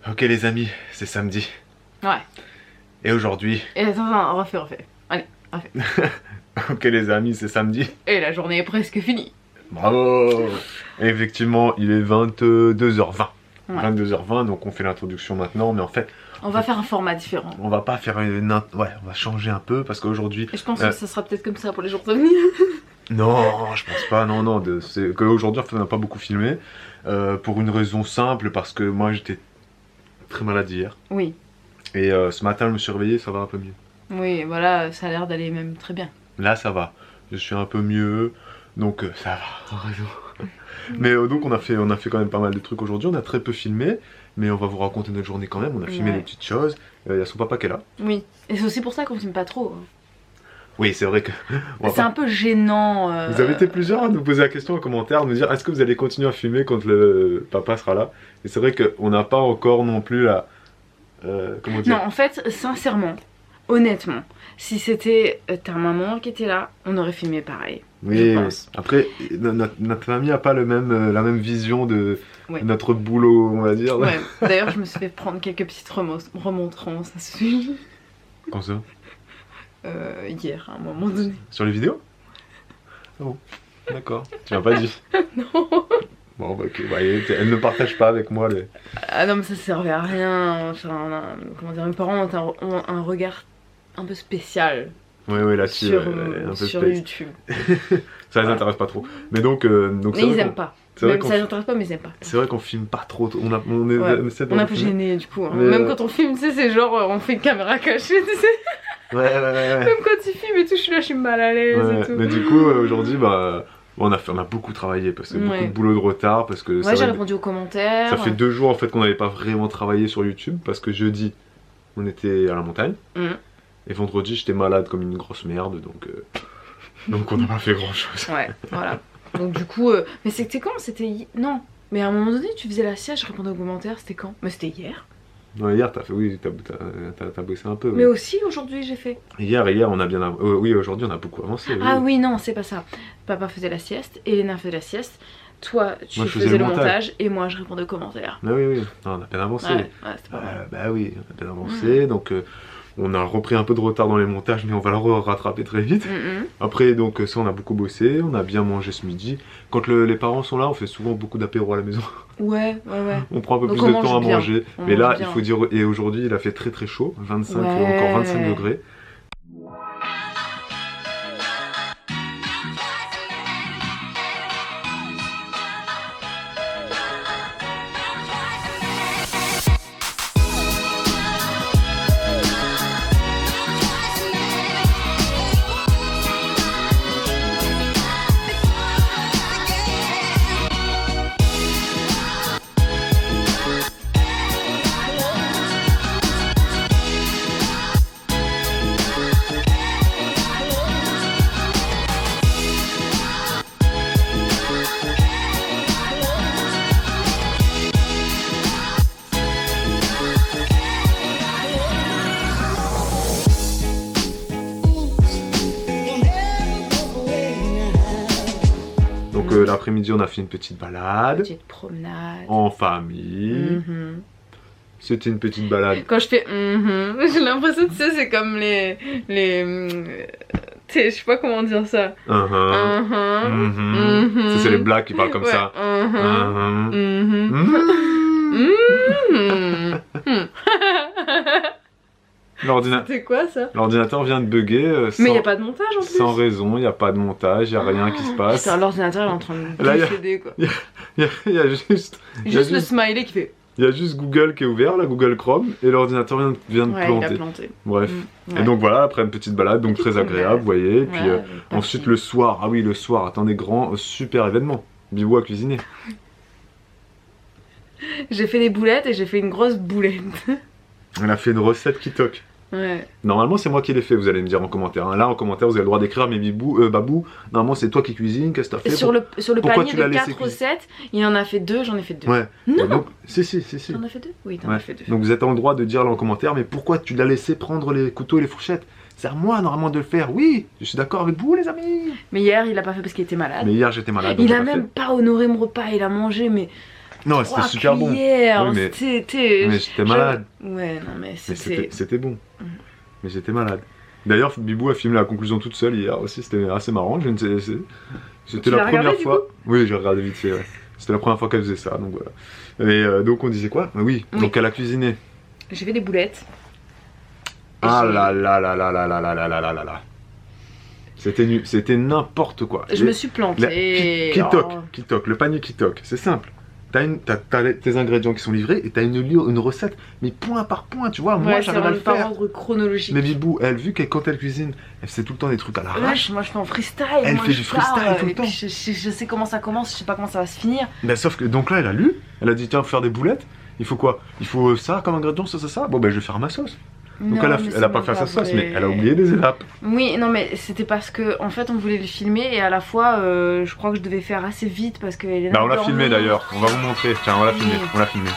Ok les amis, c'est samedi. Ouais. Et aujourd'hui... Et attends, refais. Allez, refais. Ok les amis, c'est samedi. Et la journée est presque finie. Bravo. Et effectivement, il est 22h20. Ouais. 22h20, donc on fait l'introduction maintenant, mais en fait... On va faire un format différent. On va pas faire une... Ouais, on va changer un peu, parce qu'aujourd'hui... Et je pense que ça sera peut-être comme ça pour les jours à venir. Non, je pense pas, non, c'est qu'aujourd'hui on n'a pas beaucoup filmé, pour une raison simple, parce que moi j'étais très malade hier, Oui. et ce matin je me suis réveillé, ça va un peu mieux. Oui, voilà, ça a l'air d'aller même très bien. Là ça va, je suis un peu mieux, donc ça va, t'as raison. Mais donc on a fait quand même pas mal de trucs aujourd'hui, on a très peu filmé, mais on va vous raconter notre journée quand même, on a filmé des petites choses, il y a son papa qui est là. Oui, et c'est aussi pour ça qu'on filme pas trop. Oui, c'est vrai que... C'est un peu gênant. Vous avez été plusieurs à nous poser la question en commentaire, à nous dire est-ce que vous allez continuer à filmer quand le papa sera là. Et c'est vrai qu'on n'a pas encore non plus la... comment dire? Non, en fait, sincèrement, honnêtement, si c'était ta maman qui était là, on aurait filmé pareil. Oui, après, notre famille n'a pas la même vision de notre boulot, on va dire. Ouais, d'ailleurs, je me suis fait prendre quelques petites remontrances à ce sujet. Quand ça? Hier, à un moment donné. Sur les vidéos? Ah bon, d'accord. Tu m'as pas dit? Non. Bon, bah ok, elle ne partage pas avec moi les... Ah non, mais ça servait à rien. Enfin, comment dire, mes parents ont un regard un peu spécial. Oui, là-dessus, sur YouTube. Ça les intéresse pas trop. Mais donc mais ils aiment pas. Même ça les intéresse pas, mais ils aiment pas. C'est vrai qu'on filme pas trop. On est un peu gêné du coup. Hein. Même quand on filme, tu sais, c'est genre on fait une caméra cachée, tu sais. Ouais. Même quand ils filment et tout, je suis mal à l'aise et tout. Mais du coup, aujourd'hui, bah, on a beaucoup travaillé parce que beaucoup de boulot de retard. Parce que j'ai répondu aux commentaires. Ça fait 2 jours en fait qu'on n'avait pas vraiment travaillé sur YouTube parce que jeudi, on était à la montagne. Et vendredi, j'étais malade comme une grosse merde, donc on n'a pas fait grand chose. Ouais, voilà. Donc du coup, mais c'était quand? C'était... Non, mais à un moment donné, tu faisais la sieste, je répondais aux commentaires, c'était quand? Mais c'était hier. Ouais, hier, t'as bossé un peu. Mais aussi, aujourd'hui, j'ai fait. Hier, on a bien... oui, aujourd'hui, on a beaucoup avancé. Ah oui, non, c'est pas ça. Papa faisait la sieste, Elena faisait la sieste, toi, tu faisais le montage, et moi, je répondais aux commentaires. Ah oui, non, on a bien avancé. Ouais, c'était pas mal. Bah oui, on a bien avancé, donc... on a repris un peu de retard dans les montages, mais on va le rattraper très vite. Après, donc ça, on a beaucoup bossé, on a bien mangé ce midi. Quand les parents sont là, on fait souvent beaucoup d'apéro à la maison. Ouais. On prend un peu plus de temps à manger. Mais là, il faut dire, et aujourd'hui, il a fait très chaud, encore 25 degrés. Donc l'après-midi, on a fait une petite balade. Petite promenade. En famille. C'était une petite balade. Quand je fais j'ai l'impression que c'est comme les je sais pas comment dire ça. C'est les blagues qui parlent comme ça. C'était quoi ça? L'ordinateur vient de bugger. Mais il n'y a pas de montage en plus. Sans raison, il n'y a pas de montage, il n'y a rien qui se passe. L'ordinateur est en train de décéder quoi. Il y a juste le smiley qui fait. Il y a juste Google qui est ouvert, la Google Chrome, et l'ordinateur vient de planter. Il a planté. Bref. Et donc voilà, après une petite balade, donc très agréable, vous voyez. Et puis ensuite le soir, le soir, attendez, super événement. Bibou a cuisiné. J'ai fait des boulettes et j'ai fait une grosse boulette. Elle a fait une recette qui toque. Ouais. Normalement c'est moi qui l'ai fait, vous allez me dire en commentaire. Là en commentaire vous avez le droit d'écrire, mais Babou, normalement c'est toi qui cuisines, qu'est-ce que t'as fait? Sur le panier de 4 recettes, il en a fait 2, j'en ai fait 2. Ouais. Non. Donc, si. J'en ai fait 2? Oui, t'en as fait 2. Donc vous êtes en droit de dire là en commentaire, mais pourquoi tu l'as laissé prendre les couteaux et les fourchettes? C'est à moi normalement de le faire, oui, je suis d'accord avec vous les amis. Mais hier il a pas fait parce qu'il était malade. Mais hier j'étais malade. Il a même pas honoré mon repas, il a mangé mais Non, c'était super bon. Cuillères, Oui, mais c'était... j'étais malade. Ouais, non, mais Mais c'était... c'était bon. Mais j'étais malade. D'ailleurs, Bibou a filmé la conclusion toute seule hier aussi, c'était assez marrant. C'était la première fois. Oui, j'ai regardé vite fait, ouais. C'était la première fois qu'elle faisait ça, donc voilà. Et donc on disait quoi? Oui, donc elle a cuisiné. J'ai fait des boulettes. Ah là là là là là là là là là là là là. C'était nul, c'était n'importe quoi. Je me suis plantée. Qui toque, le panier qui toque, c'est simple. T'as tes ingrédients qui sont livrés et t'as une recette, mais point par point, tu vois. Moi j'arrive à le faire. Ordre chronologique. Mais Bibou, elle, vu qu'elle quand elle cuisine, elle fait tout le temps des trucs à l'arrache. Moi je fais en freestyle. Elle fait du freestyle tout le temps. Je sais comment ça commence, je sais pas comment ça va se finir. Ben, sauf que donc là elle a lu, elle a dit tiens, faut faire des boulettes. Il faut quoi? Il faut ça comme ingrédient, ça. Bon ben je vais faire ma sauce. Donc non, elle a pas fait sa sauce, mais elle a oublié des étapes. Oui, non mais c'était parce que en fait on voulait le filmer et à la fois je crois que je devais faire assez vite parce que bah on l'a filmé d'ailleurs, on va vous montrer. Tiens, on l'a filmé, on l'a filmé.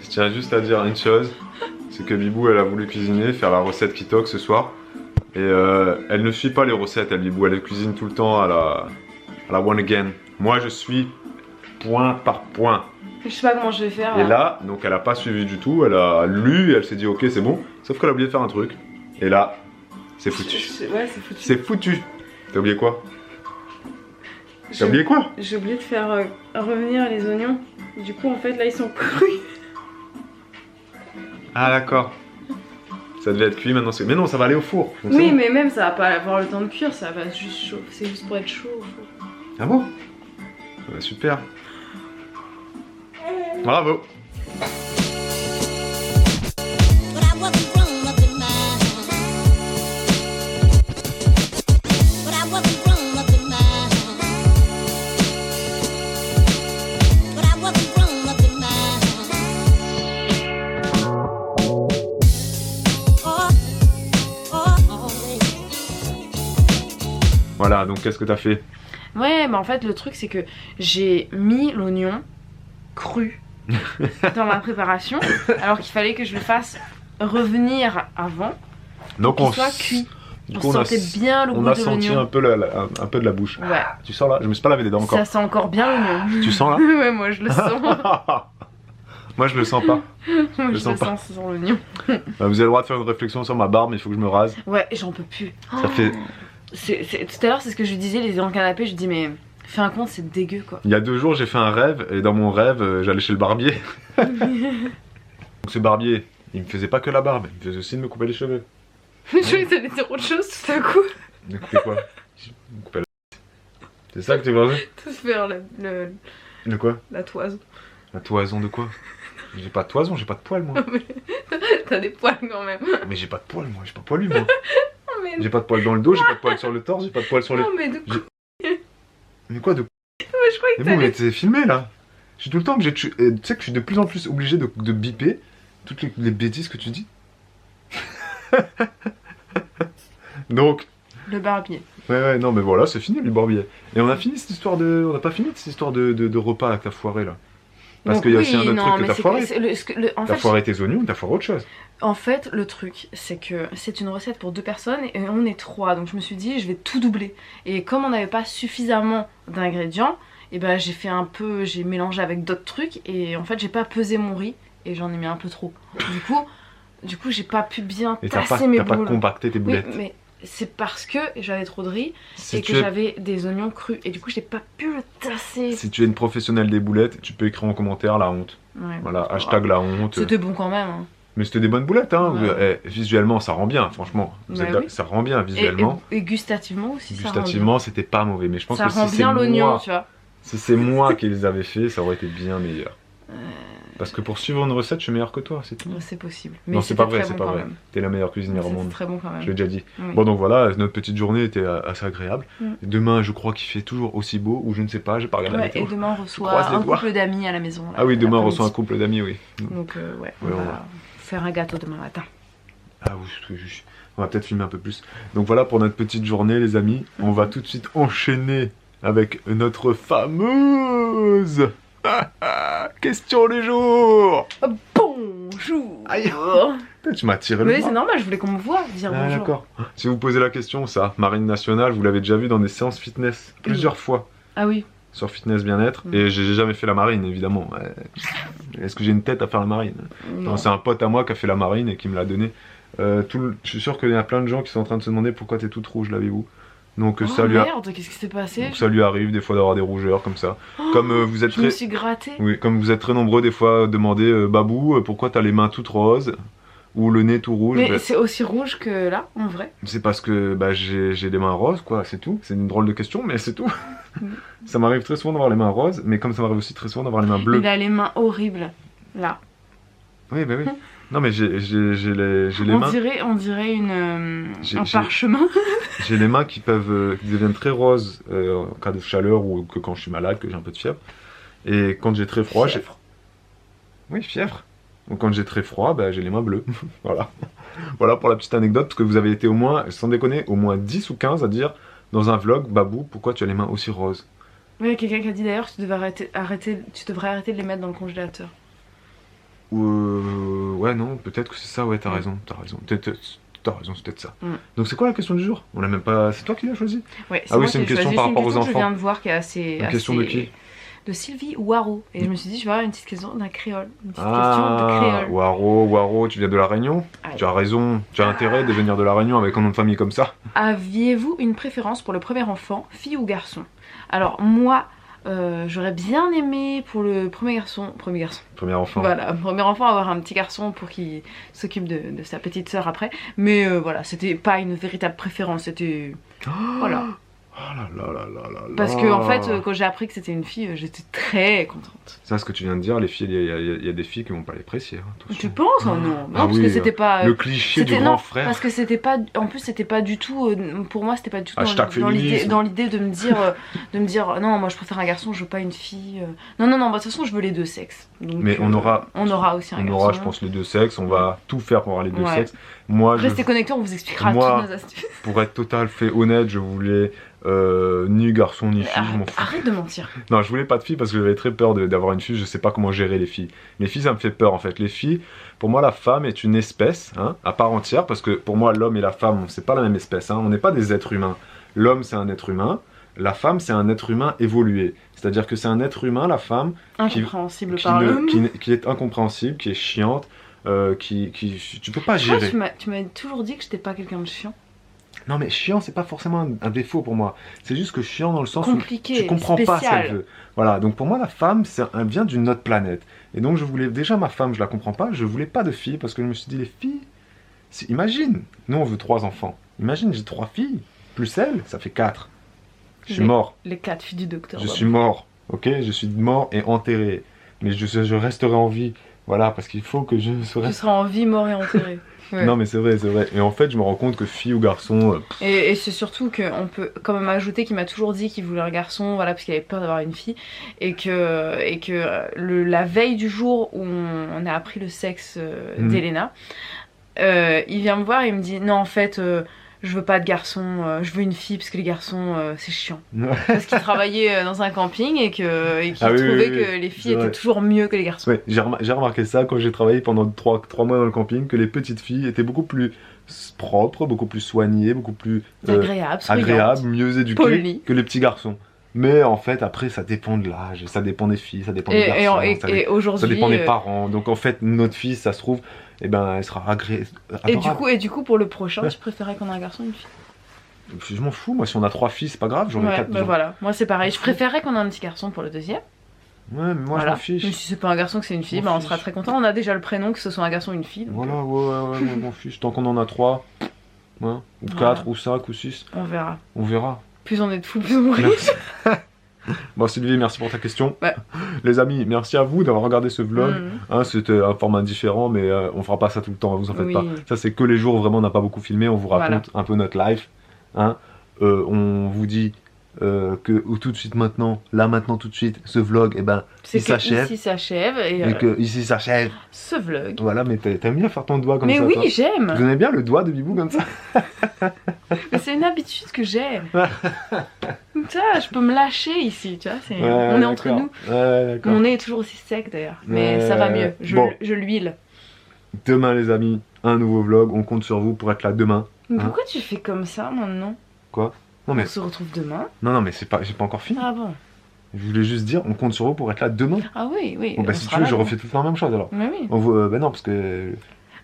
Je tiens juste à dire une chose, c'est que Bibou elle a voulu cuisiner, faire la recette qui toque ce soir. Et elle ne suit pas les recettes, elle Bibou, elle cuisine tout le temps à la one again. Moi je suis point par point. Je sais pas comment je vais faire. Et là, donc elle a pas suivi du tout, elle a lu, elle s'est dit ok c'est bon, sauf qu'elle a oublié de faire un truc. Et là, c'est foutu. Ouais, c'est foutu. C'est foutu. T'as oublié quoi? T'as oublié quoi? J'ai oublié de faire revenir les oignons. Du coup en fait là ils sont crus. Ah d'accord. Ça devait être cuit maintenant. Mais non, ça va aller au four. Donc oui, mais même ça va pas avoir le temps de cuire, ça va juste chaud. C'est juste pour être chaud au four. Ah bon? Bah, super. Bravo. Voilà, donc qu'est-ce que t'as fait? Ouais, mais en fait le truc c'est que j'ai mis l'oignon cru dans ma préparation alors qu'il fallait que je le fasse revenir avant donc qu'il soit cuit. Du coup, on sentait bien le goût de l'oignon. On a senti un peu de la bouche. Ouais. Tu sens là? Je me suis pas lavé les dents encore. Ça sent encore bien l'oignon. Tu sens là? Ouais, moi je le sens. Moi je le sens pas. Moi je le sens sur l'oignon. Bah, vous avez le droit de faire une réflexion sur ma barbe, mais il faut que je me rase. Ouais, j'en peux plus. Ça fait... Tout à l'heure c'est ce que je lui disais, les dans le canapé, je lui dis mais fais un compte, c'est dégueu quoi. Il y a 2 jours j'ai fait un rêve, et dans mon rêve j'allais chez le barbier. Donc ce barbier, il me faisait pas que la barbe, il me faisait aussi de me couper les cheveux. Je croyais que t'allais dire autre chose tout à coup. Me couper quoi? Me couper la... C'est ça que tu veux dire? Tout faire De quoi? la toison. La toison de quoi? J'ai pas de toison, j'ai pas de poils moi. T'as des poils quand même. Mais j'ai pas de poils moi, j'ai pas poilu moi. J'ai pas de poils dans le dos, j'ai pas de poils sur le torse, j'ai pas de poils sur les... Non mais de quoi? Mais quoi de... Mais je croyais que mais bon, mais t'es filmé là. Je suis tout le temps obligé de... Tu sais que je suis de plus en plus obligé de biper toutes les bêtises que tu dis. Donc... Le barbier. Ouais, non mais voilà, c'est fini le barbier. Et on a fini cette histoire de... On a pas fini cette histoire de repas que t'as foiré là. Parce qu'il y a aussi un autre truc que t'as foiré. T'as foiré tes oignons, t'as foiré autre chose. En fait, le truc, c'est que c'est une recette pour 2 personnes et on est 3. Donc je me suis dit, je vais tout doubler. Et comme on n'avait pas suffisamment d'ingrédients, et ben j'ai mélangé avec d'autres trucs. Et en fait, j'ai pas pesé mon riz et j'en ai mis un peu trop. Du coup, j'ai pas pu bien tasser mes boules. T'as pas compacté tes boulettes. Oui, mais c'est parce que j'avais trop de riz et que j'avais des oignons crus. Et du coup, j'ai pas pu le tasser. Si tu es une professionnelle des boulettes, tu peux écrire en commentaire la honte. Ouais, voilà, hashtag la honte. C'était bon quand même. Hein. Mais c'était des bonnes boulettes, hein. Ouais. Visuellement, ça rend bien, franchement. Oui. Ça rend bien visuellement. Et gustativement aussi, gustativement, c'était pas mauvais. Mais je pense ça que rend bien l'oignon, tu vois. Si c'est moi qui les avais fait, ça aurait été bien meilleur. Parce que pour suivre une recette, je suis meilleur que toi, c'est tout. C'est possible. Mais non, c'est pas vrai, c'est pas vrai. T'es la meilleure cuisinière au monde. C'est très bon quand même. Je l'ai déjà dit. Oui. Bon, donc voilà, notre petite journée était assez agréable. Demain, je crois qu'il fait toujours aussi beau, ou je ne sais pas, j'ai pas regardé la météo. Et demain, on reçoit un couple d'amis à la maison. Là, ah oui, demain, on reçoit un couple d'amis, oui. Donc, on va faire un gâteau demain matin. Ah oui, on va peut-être filmer un peu plus. Donc voilà pour notre petite journée, les amis. On va tout de suite enchaîner avec notre fameuse question du jour. Bonjour. Aïe. Tu m'as tiré le bras. Oui, c'est normal, je voulais qu'on me voie dire bonjour. D'accord. Si vous posez la question, ça, Marine Nationale, vous l'avez déjà vu dans des séances fitness plusieurs fois. Ah oui. Sur Fitness Bien-être. Et j'ai jamais fait la marine, évidemment. Est-ce que j'ai une tête à faire la marine? Non, c'est un pote à moi qui a fait la marine et qui me l'a donné. Je suis sûr qu'il y a plein de gens qui sont en train de se demander pourquoi t'es toute rouge, l'avez-vous? Donc ça lui merde, qu'est-ce qui s'est passé? Donc, ça lui arrive des fois d'avoir des rougeurs comme ça. Comme vous êtes je me suis gratté. Oui, comme vous êtes très nombreux des fois à demander Babou, pourquoi t'as les mains toutes roses ou le nez tout rouge? Mais c'est aussi rouge que là, en vrai. C'est parce que j'ai les mains roses, quoi, c'est tout. C'est une drôle de question, mais c'est tout. Ça m'arrive très souvent d'avoir les mains roses, mais comme ça m'arrive aussi très souvent d'avoir les mains bleues. Il a les mains horribles, là. Oui, bah oui. Non mais j'ai les mains... On dirait un parchemin. J'ai les mains qui deviennent très roses en cas de chaleur ou que quand je suis malade, que j'ai un peu de fièvre. Et quand j'ai très froid, Oui, fièvre. Donc quand j'ai très froid, j'ai les mains bleues. Voilà. Voilà pour la petite anecdote, parce que vous avez été au moins, sans déconner, au moins 10 ou 15 à dire dans un vlog, Babou, pourquoi tu as les mains aussi roses? Oui, il y a quelqu'un qui a dit d'ailleurs que tu devrais arrêter de les mettre dans le congélateur. Ouais, non, peut-être que c'est ça, ouais, t'as raison. T'as raison, c'est peut-être ça. Donc c'est quoi la question du jour? On l'a même pas... C'est toi qui l'as choisi? Ouais, ah oui, c'est une question par rapport aux enfants. Je viens de voir qui est assez... Une question de qui? De Sylvie Waro. Et je me suis dit, je vais avoir une petite question d'un créole. Une petite question de créole. Waro, tu viens de la Réunion? Tu as raison, tu as intérêt de venir de la Réunion avec un nom de famille comme ça. Aviez-vous une préférence pour le premier enfant, fille ou garçon? Alors moi... j'aurais bien aimé pour le premier enfant, voilà, premier enfant, avoir un petit garçon pour qu'il s'occupe de sa petite sœur après, mais voilà, c'était pas une véritable préférence, c'était... Voilà. Oh là là là là là. Parce que en fait, quand j'ai appris que c'était une fille, j'étais très contente. C'est ce que tu viens de dire, les filles, il y a des filles qui vont pas les apprécier. Hein, tu penses? Non, parce que c'était pas... Le cliché du grand frère. Parce que c'était pas... En plus, c'était pas du tout... Pour moi, c'était pas du tout dans l'idée de me dire... non, moi je préfère un garçon, je veux pas une fille. Non, de toute façon, je veux les deux sexes. Donc, mais on aura aussi un garçon. On aura, je pense, les deux sexes. On va tout faire pour avoir les deux sexes. Restez connectés, on vous expliquera toutes nos astuces. Pour être total fait honnête, je voulais... ni garçon ni fille, je m'en fous. Arrête de mentir. Non, je voulais pas de fille parce que j'avais très peur d'avoir une fille, je sais pas comment gérer les filles. Les filles, ça me fait peur en fait. Les filles, pour moi, la femme est une espèce à part entière, parce que pour moi, l'homme et la femme, c'est pas la même espèce, on n'est pas des êtres humains. L'homme, c'est un être humain, la femme, c'est un être humain évolué. C'est-à-dire que c'est un être humain, la femme, incompréhensible par l'homme, qui est incompréhensible, qui est chiante, tu peux pas gérer. Tu m'as toujours dit que j'étais pas quelqu'un de chiant. Non mais chiant c'est pas forcément un défaut pour moi, c'est juste que chiant dans le sens compliqué, où tu comprends pas ce qu'elle veut. Voilà, donc pour moi la femme elle vient d'une autre planète. Et donc je voulais, déjà ma femme je la comprends pas, je voulais pas de filles parce que je me suis dit les filles, imagine, nous on veut 3 enfants, imagine j'ai 3 filles, plus elle, ça fait 4. Je suis mort. Les 4 filles du docteur. Je suis mort, ok, je suis mort et enterré, mais je resterai en vie, voilà, parce qu'il faut que je serai... Tu seras en vie, mort et enterré. Ouais. Non mais c'est vrai, et en fait je me rends compte que fille ou garçon... Et c'est surtout qu'on peut quand même ajouter qu'il m'a toujours dit qu'il voulait un garçon, voilà, parce qu'il avait peur d'avoir une fille, et que la veille du jour où on a appris le sexe d'Elena, il vient me voir et il me dit non en fait... je veux pas de garçon, je veux une fille parce que les garçons c'est chiant. Parce qu'il travaillait dans un camping et qu'il trouvait que les filles étaient toujours mieux que les garçons. Ouais, j'ai remarqué ça quand j'ai travaillé pendant 3 mois dans le camping, que les petites filles étaient beaucoup plus propres, beaucoup plus soignées, beaucoup plus agréables, mieux éduquées que les petits garçons. Mais en fait après ça dépend de l'âge, ça dépend des filles, ça dépend des garçons, ça dépend des parents. Donc en fait notre fille ça se trouve, elle sera agréable. Et du coup pour le prochain tu préférais qu'on ait un garçon ou une fille? Je m'en fous, moi si on a 3 filles c'est pas grave, j'en ai 4. Voilà, moi c'est pareil, je préférais qu'on ait un petit garçon pour le deuxième. Ouais, mais moi je m'en fiche. Mais si c'est pas un garçon que c'est une fille, on sera très content. On a déjà le prénom, que ce soit un garçon ou une fille. Voilà, ouais, je m'en fiche. Tant qu'on en a 3, ou 4, ou 5, ou 6. On verra. Plus on est de fous, plus on rit. Bon Sylvie, merci pour ta question. Ouais. Les amis, merci à vous d'avoir regardé ce vlog. Hein, c'était un format différent, mais on fera pas ça tout le temps, vous en faites pas. Ça c'est que les jours où vraiment on n'a pas beaucoup filmé, on vous raconte un peu notre life. Hein. On vous dit que tout de suite maintenant, là maintenant tout de suite, ce vlog, eh ben, il s'achève. Ici s'achève et que ici s'achève. Ce vlog. Voilà, mais t'aimes bien faire ton doigt comme ça. Mais oui, toi. j'aime. Vous aimez bien le doigt de Bibou comme ça? Mais c'est une habitude que j'ai. Ça, je peux me lâcher ici, tu vois. On est entre nous. Mon nez est toujours aussi sec d'ailleurs, mais ça va mieux. Je l'huile. Demain les amis, un nouveau vlog. On compte sur vous pour être là demain. Mais pourquoi tu fais comme ça maintenant? Quoi? Non, mais... On se retrouve demain. Non, mais j'ai pas encore fini. Ah bon? Je voulais juste dire, on compte sur vous pour être là demain. Ah oui, oui. Bon, bah si tu veux, je refais tout le temps la même chose alors. Mais oui. Bah non, parce que...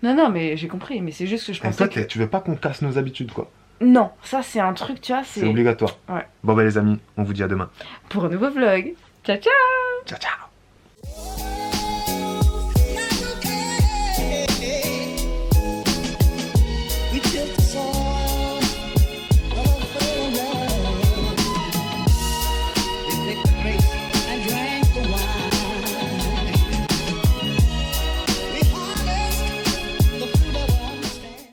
Non, mais j'ai compris, mais c'est juste que je pensais toi, tu veux pas qu'on casse nos habitudes, quoi. Non, ça c'est un truc, tu vois, c'est obligatoire. Ouais. Bon bah les amis, on vous dit à demain. Pour un nouveau vlog. Ciao, ciao. Ciao, ciao.